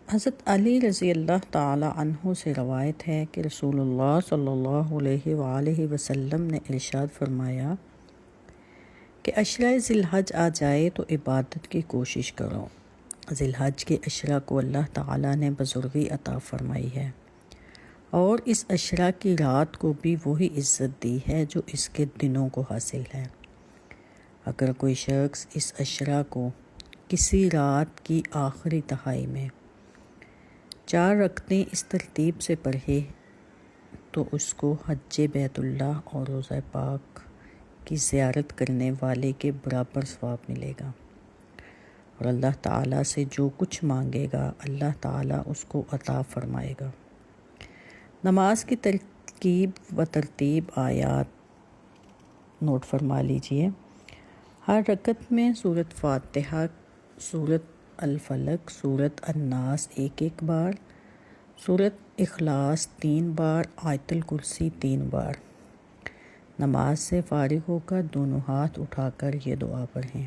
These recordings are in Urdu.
حضرت علی رضی اللہ تعالی عنہ سے روایت ہے کہ رسول اللہ صلی اللہ علیہ وآلہ وسلم نے ارشاد فرمایا کہ عشرہ ذی الحج آ جائے تو عبادت کی کوشش کرو۔ ذی الحج کے عشرہ کو اللہ تعالیٰ نے بزرگی عطا فرمائی ہے اور اس عشرہ کی رات کو بھی وہی عزت دی ہے جو اس کے دنوں کو حاصل ہے۔ اگر کوئی شخص اس عشرہ کو کسی رات کی آخری تہائی میں 4 رکعتیں اس ترتیب سے پڑھے تو اس کو حج بیت اللہ اور روضہ پاک کی زیارت کرنے والے کے برابر ثواب ملے گا، اور اللہ تعالیٰ سے جو کچھ مانگے گا اللہ تعالیٰ اس کو عطا فرمائے گا۔ نماز کی ترکیب و ترتیب آیات نوٹ فرما لیجئے۔ ہر رکعت میں سورۃ فاتحہ، سورۃ الفلق، سورۃ الناس ایک بار، سورۃ اخلاص 3 بار، آیت الکرسی 3 بار۔ نماز سے فارغ ہو کر دونوں ہاتھ اٹھا کر یہ دعا پڑھیں: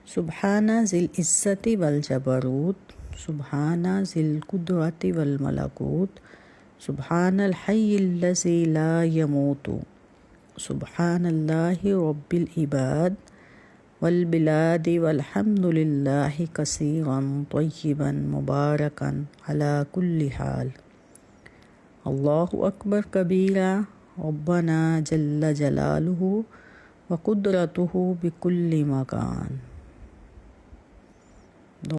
سبحان ذی العزت والجبروت، سبحان ذی القدرت والملکوت، سبحان الحی الذی لا یموت، سبحان اللہ رب العباد والبلاد والحمد للہ کثیرا طیبا مبارکا علی کل حال، اللہ اکبر کبیرا، ربنا جل جلالہ وقدرتہ بکل مکان۔